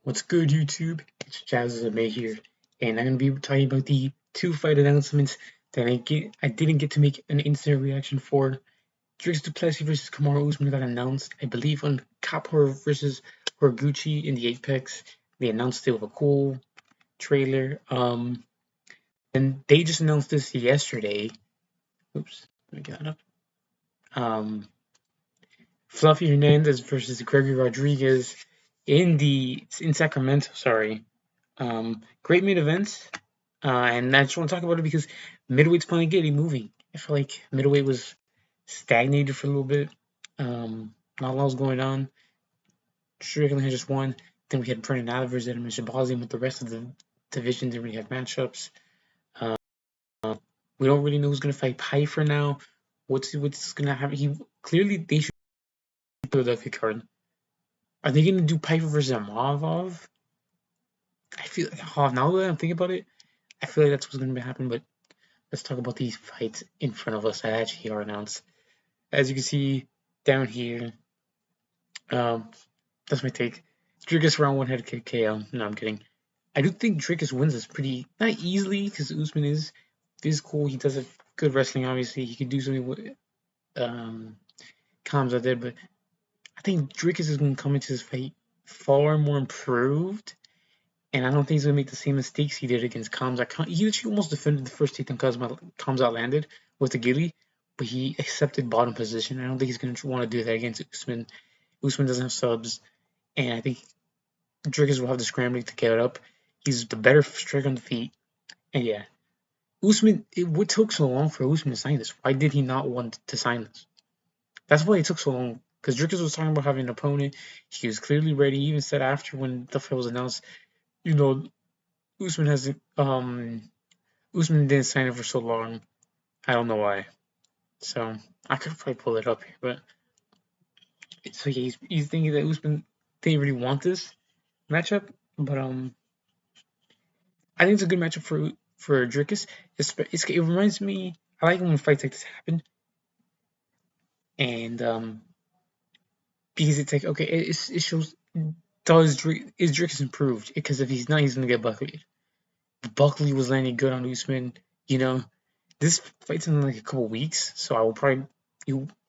What's good, YouTube? It's jazzlovesmma here, and I'm gonna be talking about the two fight announcements that I didn't get to make an instant reaction for. Plessis versus Kamaru Usman got announced, I believe, on Kapor versus Horiguchi in the Apex. They announced it with a cool trailer. And they just announced this yesterday. Oops, let me get that up. Fluffy Hernandez versus Gregory Rodriguez in Sacramento. Sorry. Great main events. And I just want to talk about it because middleweight's finally getting moving. I feel like middleweight was stagnated for a little bit. Not a lot was going on. Strickland had just won. Then we had Brennan Alvarez and Shabazian with the rest of the division. Didn't really have matchups. We don't really know who's gonna fight Pyfer now. What's gonna happen? They should do Philadelphia card. Are they gonna do Pyfer versus Imavov? I feel now that I'm thinking about it, I feel like that's what's gonna happen. But let's talk about these fights in front of us that actually are announced. As you can see down here, that's my take. Dricus round one head kick KO. No, I'm kidding. I do think Dricus wins this pretty, not easily, because Usman is physical. He does a good wrestling, obviously. He could do something with Kamza did, but I think Dricus is going to come into this fight far more improved. And I don't think he's going to make the same mistakes he did against Kamza. He actually almost defended the first takedown Kamza landed with the gilly, but he accepted bottom position. I don't think he's going to want to do that against Usman. Usman doesn't have subs, and I think Dricus will have the scrambling to get up. He's the better striker on the feet. And yeah, Usman, what took so long for Usman to sign this? Why did he not want to sign this? That's why it took so long. Because Dricus was talking about having an opponent. He was clearly ready. He even said after when the fight was announced, Usman hasn't Usman didn't sign it for so long. I don't know why. So I could probably pull it up here, but so yeah, he's thinking that Usman didn't really want this matchup, but I think it's a good matchup for Dricus. It reminds me. I like when fights like this happen, and because it's like okay, it shows is Dricus improved? Because if he's not, he's gonna get Buckley. Buckley was landing good on Usman. This fight's in like a couple weeks, so I will probably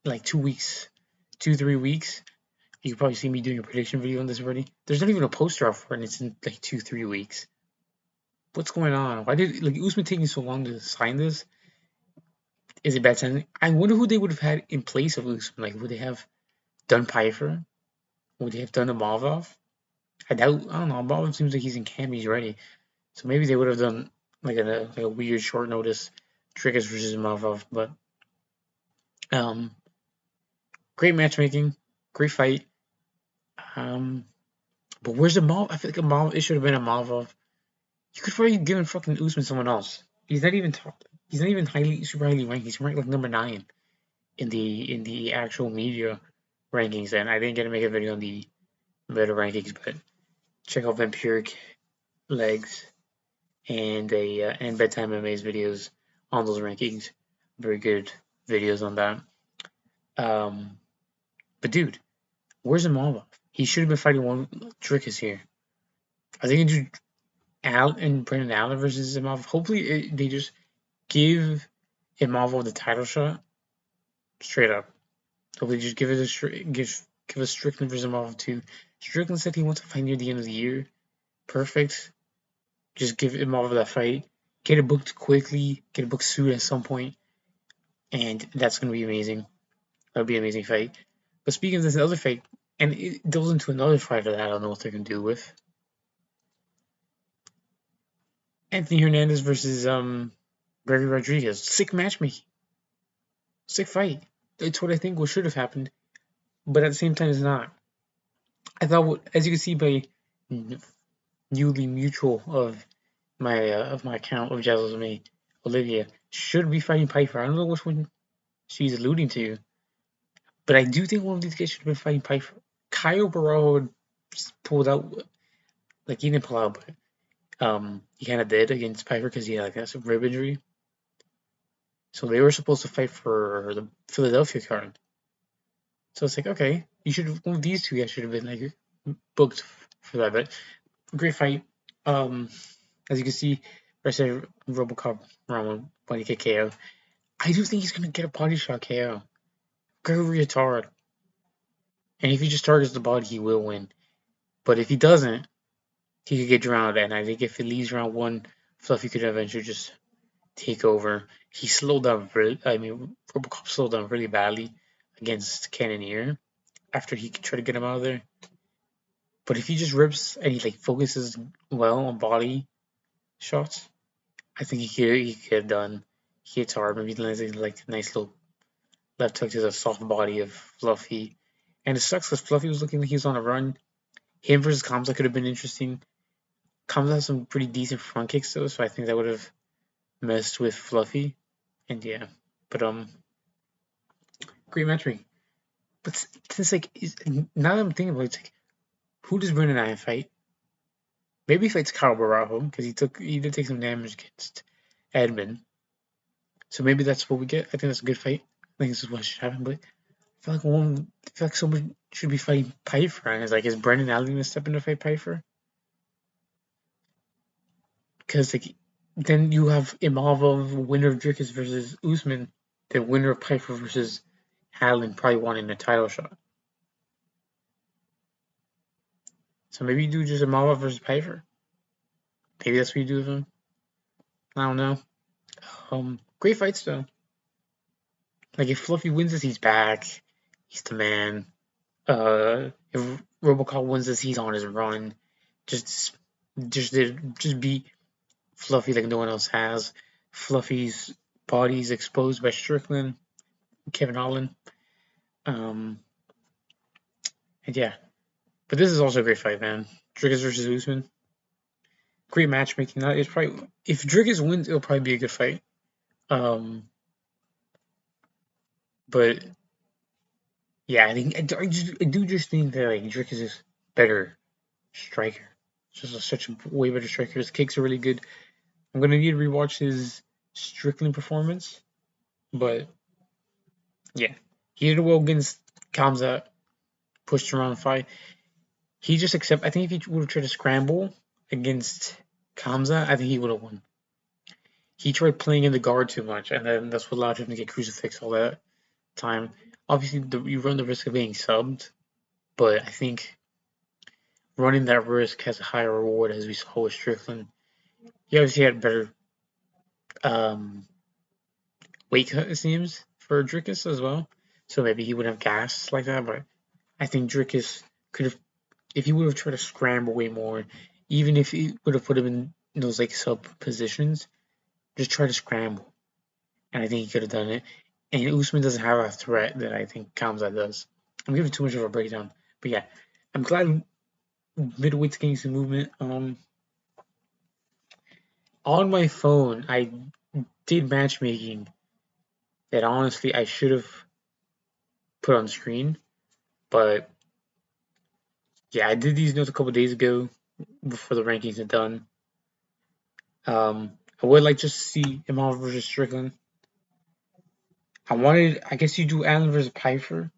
like 2 weeks, 2-3 weeks. You can probably see me doing a prediction video on this already. There's not even a poster out for it, and it's in like 2-3 weeks. What's going on? Why did Usman taking so long to sign this? Is it bad signing? I wonder who they would have had in place of Usman. Like, would they have done Pyfer? Would they have done Imavov? I doubt. I don't know. Imavov seems like he's in camp. He's ready. So maybe they would have done like a weird short notice Dricus versus Imavov. But great matchmaking, great fight. But where's Imavov? I feel like Imavov. It should have been Imavov. You could probably given fucking Usman someone else. He's not even top. He's not even super highly ranked. He's ranked like number 9 in the actual media rankings. And I didn't get to make a video on the meta rankings, but check out Vampiric Legs and Bedtime MMA's videos on those rankings. Very good videos on that. But dude, where's Imavov? He should have been fighting one. Dricus here. Are they gonna do Al and Brendan Allen versus Imavov? Hopefully they just give Imavov the title shot straight up. Hopefully just give us Strickland versus Imavov too. Strickland said he wants to fight near the end of the year. Perfect. Just give Imavov that fight. Get it booked quickly. Get it booked soon at some point. And that's gonna be amazing. That'll be an amazing fight. But speaking of this other fight, and it goes into another fighter that I don't know what they're gonna do with. Anthony Hernandez versus Gregory Rodriguez. Sick matchmaking. Sick fight. It's what I think what should have happened, but at the same time, it's not. I thought, as you can see by newly mutual of my account of jazzlovesmma, Olivia should be fighting Pyfer. I don't know which one she's alluding to, but I do think one of these guys should have been fighting Pyfer. Kyle Barrow pulled out, like he didn't pull out, but he kind of did against Pyfer because he had like a rib injury. So they were supposed to fight for the Philadelphia card. So it's like, okay, one of these two guys should have been like booked for that. But great fight. As you can see, versus Robocop Rama when he get KO. I do think he's gonna get a body shot KO. Go retard. And if he just targets the body, he will win. But if he doesn't, he could get drowned. And I think if he leaves round one, Fluffy could eventually just take over. He slowed down Robocop slowed down really badly against Cannoneer after he tried to get him out of there. But if he just rips and he like focuses well on body shots, I think he could have done. He hits hard, maybe lands like a nice little left hook to the soft body of Fluffy. And it sucks because Fluffy was looking like he was on a run. Him versus Kamza could have been interesting. Kamza has some pretty decent front kicks though, so I think that would have messed with Fluffy. And yeah, but great matchmaking. But since like now that I'm thinking about it, it's like who does Brendan Iron fight? Maybe he fights Kyle Barajo because he did take some damage against Edmund. So maybe that's what we get. I think that's a good fight. I think this is what should happen. But I feel like someone should be fighting Pyfer. And it's like, is Brendan Allen gonna step in to fight Pyfer? Because like then you have Imavov, winner of Dricus versus Usman, the winner of Pyfer versus Allen probably wanting a title shot. So maybe you do just Imavov versus Pyfer. Maybe that's what you do with him. I don't know. Great fights though. Like if Fluffy wins this, he's back. He's the man. If Robocop wins this, he's on his run. Just, just beat Fluffy like no one else has. Fluffy's body's exposed by Strickland, Kevin Holland. And yeah, but this is also a great fight, man. Dricus versus Usman. Great matchmaking. It's probably if Dricus wins, it'll probably be a good fight. But yeah, I do just think that like Dricus is better striker. Just such a way better striker. His kicks are really good. I'm gonna need to rewatch his Strickland performance, but yeah, he did well against Kamza, pushed around the fight. He just I think if he would have tried to scramble against Kamza, I think he would have won. He tried playing in the guard too much, and then that's what allowed him to get crucifixed all that time. Obviously, you run the risk of being subbed, but I think running that risk has a higher reward, as we saw with Strickland. He obviously had better weight cut, it seems, for Dricus as well. So maybe he wouldn't have gas like that, but I think Dricus could have, if he would have tried to scramble way more, even if he would have put him in those like sub positions, just try to scramble. And I think he could have done it. And Usman doesn't have a threat that I think Kamza does. I'm giving too much of a breakdown. But yeah, I'm glad middleweight's getting some movement. On my phone, I did matchmaking that honestly I should have put on screen. But yeah, I did these notes a couple days ago before the rankings are done. I would like just to see Imavov versus Strickland. I guess you do Allen versus Pyfer.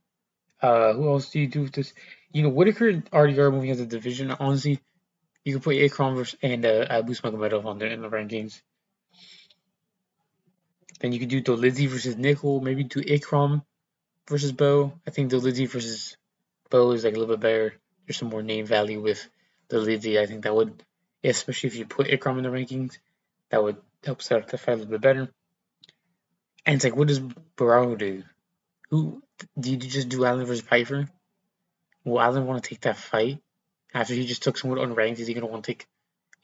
Who else do you do with this? You know, Whitaker and already are moving as a division. Honestly, you could put Akron versus and Abus Magomedov on there in the rankings. Then you could do Dolizzi versus Nickel. Maybe do Akron versus Bo. I think Dolizzi versus Bo is like a little bit better. There's some more name value with Dolizzi. I think that would, especially if you put Ikram in the rankings, that would help set up the fight a little bit better. And it's like, what does Barao do? Who do you just do Allen versus Pyfer? Will Allen want to take that fight after he just took someone unranked? Is he gonna want to take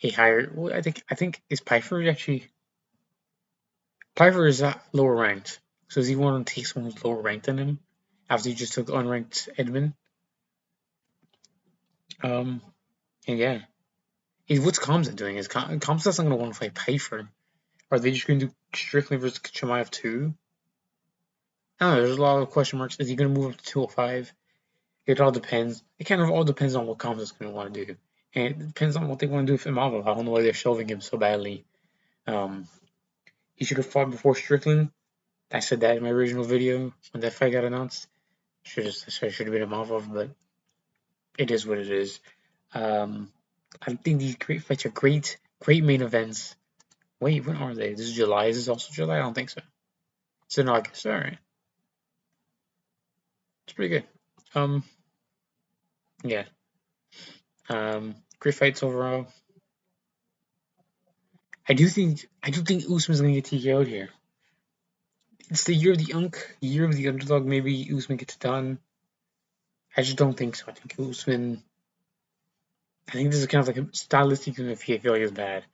a higher? Well, I think is Pyfer actually Pyfer is lower ranked. So does he want to take someone who's lower ranked than him after he just took unranked Edmund? And yeah, what's Kamsa doing? Is Kamsa's not gonna want to fight Pyfer? Are they just gonna do Strickland versus Chimaev too? I don't know. There's a lot of question marks. Is he gonna move up to 205? It all depends. It kind of all depends on what Kamsa's gonna want to do, and it depends on what they want to do with Imavov. I don't know why they're shelving him so badly. He should have fought before Strickland. I said that in my original video when that fight got announced. Should have been Imavov, but it is what it is. I think these great fights are great main events. Wait, when are they? This is July. Is this also July? I don't think so. It's in August. All right, it's pretty good. Um, yeah. Great fights overall. I do think Usman's gonna get TKO'd here. It's the year of the year of the underdog. Maybe Usman gets it done. I just don't think so. I think Usman. I think this is kind of like a stylistic thing if I feel like it's bad.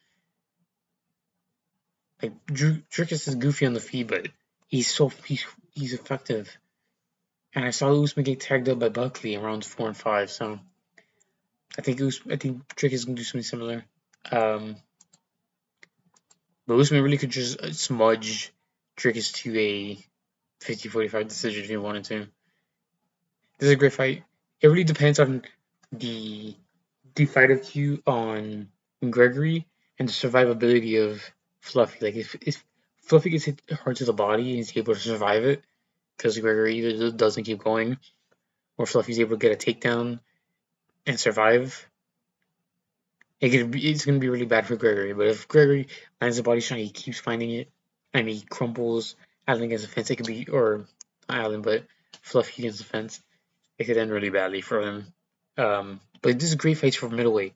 Like Dricus is goofy on the feet, but he's effective. And I saw Usman get tagged up by Buckley in rounds 4 and 5, so I think Dricus is gonna do something similar. Um, but Usman really could just smudge Dricus to a 50-45 decision if he wanted to. This is a great fight. It really depends on the fight of Q on Gregory and the survivability of Fluffy. Like if Fluffy gets hit hard to the body and he's able to survive it because Gregory either doesn't keep going or Fluffy's able to get a takedown and survive, it's gonna be really bad for Gregory. But if Gregory lands a body shot, he keeps finding it and he crumbles Allen against the fence. It could be or not Allen, but Fluffy against the fence. It could end really badly for him. But this is great fights for middleweight.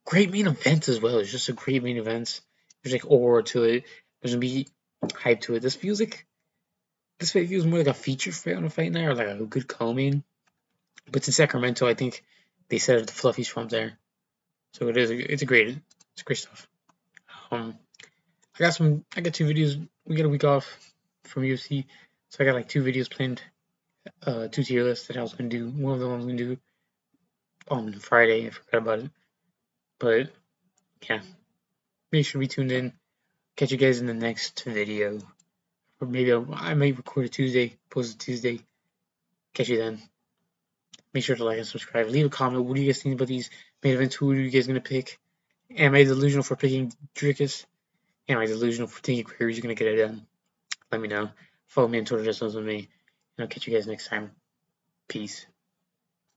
Great main events as well. It's just a great main events. There's like aura to it. There's gonna be hype to it. This fight feels more like a feature fight on a fight night or like a good co-main. But it's in Sacramento. I think they set up the Fluffies from there, so it's great stuff. Um, I got 2 videos. We got a week off from UFC, so I got like 2 videos planned. 2 tier lists that I was gonna do. One of them I was gonna do on Friday. I forgot about it, but yeah. Make sure to be tuned in. Catch you guys in the next video. Or maybe I might record a Tuesday, post a Tuesday. Catch you then. Make sure to like and subscribe. Leave a comment. What do you guys think about these main events? Who are you guys going to pick? Am I delusional for picking Dricus? Am I delusional for thinking Query's going to get it done? Let me know. Follow me on Twitter, jazzlovesmma. And I'll catch you guys next time. Peace.